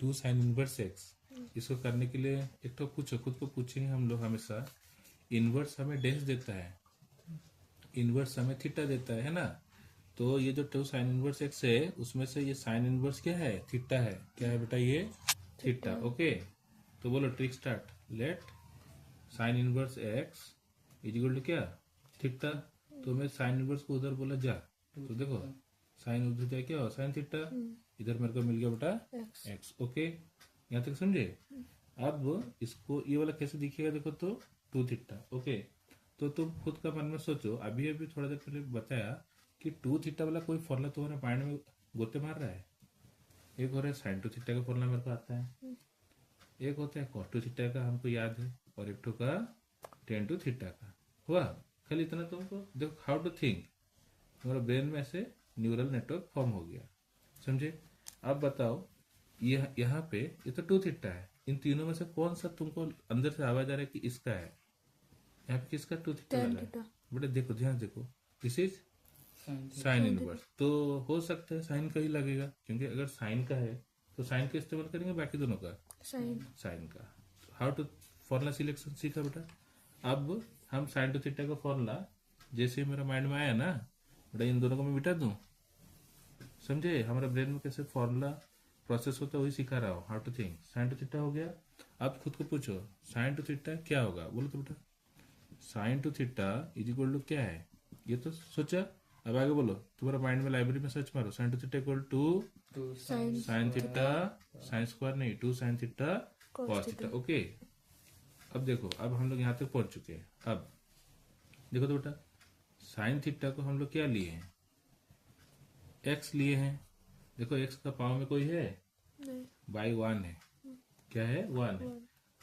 To sign inverse x. इसको करने के लिए एक तो पूछो, खुद को पूछेंगे हम लोग हमेशा, इनवर्स हमें डैश देता है, इनवर्स हमें थीटा देता है ना। तो ये जो टू साइन इनवर्स एक्स है उसमें से ये साइन इनवर्स क्या है, थीटा है। क्या है बेटा, ये थीटा। ओके, तो बोलो trick start. Let sine inverse x is equal to क्या, थीटा। तो मैं साइन इनवर्स को उधर बोला जा, तो देखो साइन उधर जाए क्या हो, साइन थीटा। इधर मेरे को मिल गया बेटा एक्स। ओके, यहाँ तक समझे। अब इसको ये वाला कैसे दिखेगा देखो, तो टू थीटा। ओके, तो तुम खुद का मन में सोचो, अभी अभी थोड़ा देर पहले बताया कि टू थीटा वाला कोई फॉर्मूला तुम्हारे माइंड में गोते मार रहा है। एक हो रहा है साइन टू थीटा का फॉर्मूला मेरे को आता है, एक होता है कॉस टू थीटा का हमको याद है, और एक का टेन टू थीटा का। हुआ खाली इतना तुमको देखो, हाउ टू थिंक, तुम्हारे ब्रेन में ऐसे न्यूरल नेटवर्क फॉर्म हो गया, समझे। अब बताओ यहाँ पे ये तो टू थीटा है, इन तीनों में से कौन सा तुमको अंदर से आवाज आ रहा है कि इसका है, यहाँ पे किसका टू थीटा वाला है बेटा, देखो ध्यान देखो, दिस इज साइन इनवर्स। तो हो सकता है साइन का ही लगेगा, क्योंकि अगर साइन का है तो साइन का इस्तेमाल करेंगे, बाकी दोनों का साइन का। हाउ टू फॉर्मूला सिलेक्शन सीखा बेटा। अब हम साइन टू थीटा का फॉर्मूला जैसे ही मेरा माइंड में आया ना बेटा, इन दोनों को मैं मिटा दूं, समझे। हमारे ब्रेन में कैसे फॉर्मूला प्रोसेस होता है वही सिखा रहा हूँ, how to think. Sine two theta हो गया। अब खुद को पूछो साइन टू थीटा क्या होगा, बोलो तो बेटा। Sine two theta is equal to क्या है, ये तो सोचा। अब आगे बोलो, तुम्हारा माइंड में लाइब्रेरी में सर्च मारो, sine two theta equal to sine theta sine square नहीं, two sine theta cos theta. Okay, अब देखो, अब हम लोग यहाँ तक पहुंच चुके हैं। अब देखो तो बेटा, साइन थीटा को हम लोग क्या लिए हैं, एक्स लिए हैं। देखो एक्स का पावर में कोई है, बाई वन है, क्या है, वन है।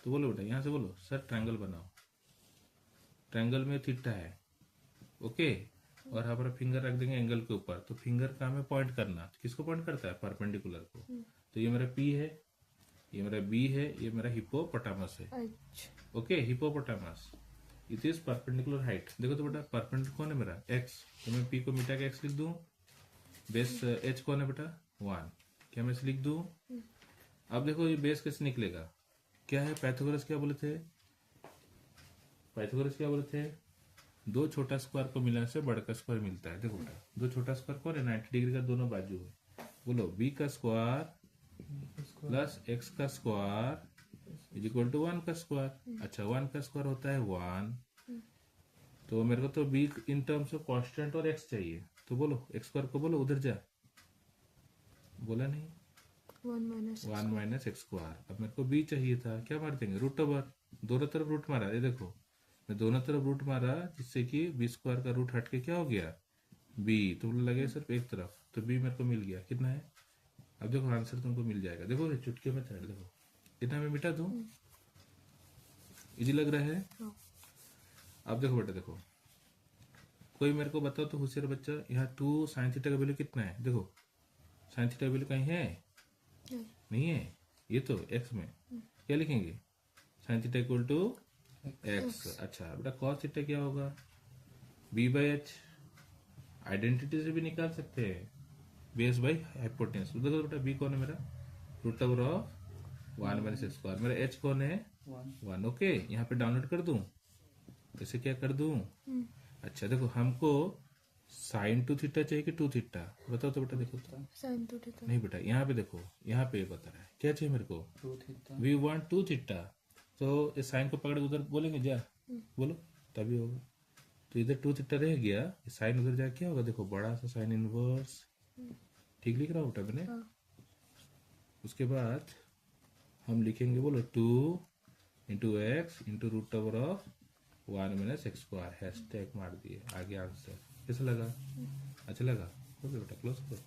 तो बोलो बेटा, यहाँ से बोलो सर ट्रायंगल बनाओ, ट्रायंगल में थीटा है। ओके, और हमारा फिंगर रख देंगे एंगल के ऊपर, तो फिंगर का हमें पॉइंट करना, किसको पॉइंट करता है, परपेंडिकुलर को। तो ये मेरा पी है, ये मेरा बी है, ये मेरा हिपोपोटामस है। Okay, hippopotamus it is perpendicular height. देखो तो बेटा, परपेंडिकुलर कौन है मेरा, एक्स। तो मैं पी को मिटा के एक्स लिख दूं। बेस एच कौन है बेटा, वन, क्या मैं इसे लिख दूं। अब देखो ये बेस कैसे निकलेगा, क्या है, पाइथागोरस क्या बोले थे, पाइथागोरस क्या बोले थे, दो छोटा स्क्वायर को मिलाने से बड़ा का स्क्वायर मिलता है। देखो बेटा, दो छोटा स्क्वायर कौन है, 90 डिग्री का दोनों बाजू है। बोलो बी का स्क्वायर प्लस एक्स का square is equal to one का स्क्वायर। अच्छा, वन का स्क्वायर होता है वन, तो मेरे को तो B in terms of constant और एक्स चाहिए। तो बोलो एक्स स्क्वायर को बोलो उधर जा, बोला नहीं, वन माइनस एक्स स्क्वायर। अब मेरे को बी चाहिए था, क्या मार देंगे, रूट ओवर, दोनों तरफ रूट मारा। ये देखो मैं दोनों तरफ रूट मारा, जिससे कि बी स्क्वायर का रूट हट के क्या हो गया, बी। तो लगे सिर्फ एक तरफ, तो बी मेरे को मिल गया, कितना है। अब देखो आंसर तुमको मिल जाएगा, देखो चुटके में था, देखो इतना मैं मिटा दूं, इजी लग रहा है। अब देखो बेटा, देखो कोई मेरे को बताओ तो होशियार बच्चा, यहाँ टू साइन थीटा का वैल्यू कितना है। देखो साइन थीटा का वैल्यू कहीं है, नहीं है, ये तो एक्स में क्या लिखेंगे, sine theta equal to x. अच्छा बेटा, कॉस थीटा क्या होगा, बी बाई एच। आइडेंटिटी से भी निकाल सकते हैं, बेस बाई हाइपोटेन्यूस। देखो बेटा, बी कौन है मेरा, root over of one minus x square. मेरा एच कौन है, वन। ओके, यहाँ पे डाउनलोड कर दूं, इसे क्या कर दूं। अच्छा देखो, हमको साइन टू थीटा चाहिए कि टू थीटा, बताओ तो बेटा। देखो तो साइन टू थीटा नहीं बेटा, यहाँ पे देखो, यहाँ पे बता रहा है क्या चाहिए मेरे को, two theta. We want two theta. तो इस साइन को पकड़ उधर बोलेंगे जा, बोलो तभी होगा। तो इधर टू थीटा रह गया, साइन उधर जाके क्या होगा, देखो बड़ा सा साइन इनवर्स। ठीक लिख रहा हूँ बेटा मैंने। उसके बाद हम लिखेंगे, बोलो two into x into root over of one minus x square, hashtag मार दिए, आगे आंसर। कैसा लगा, अच्छा लगा, ओके बेटा क्लोज करो।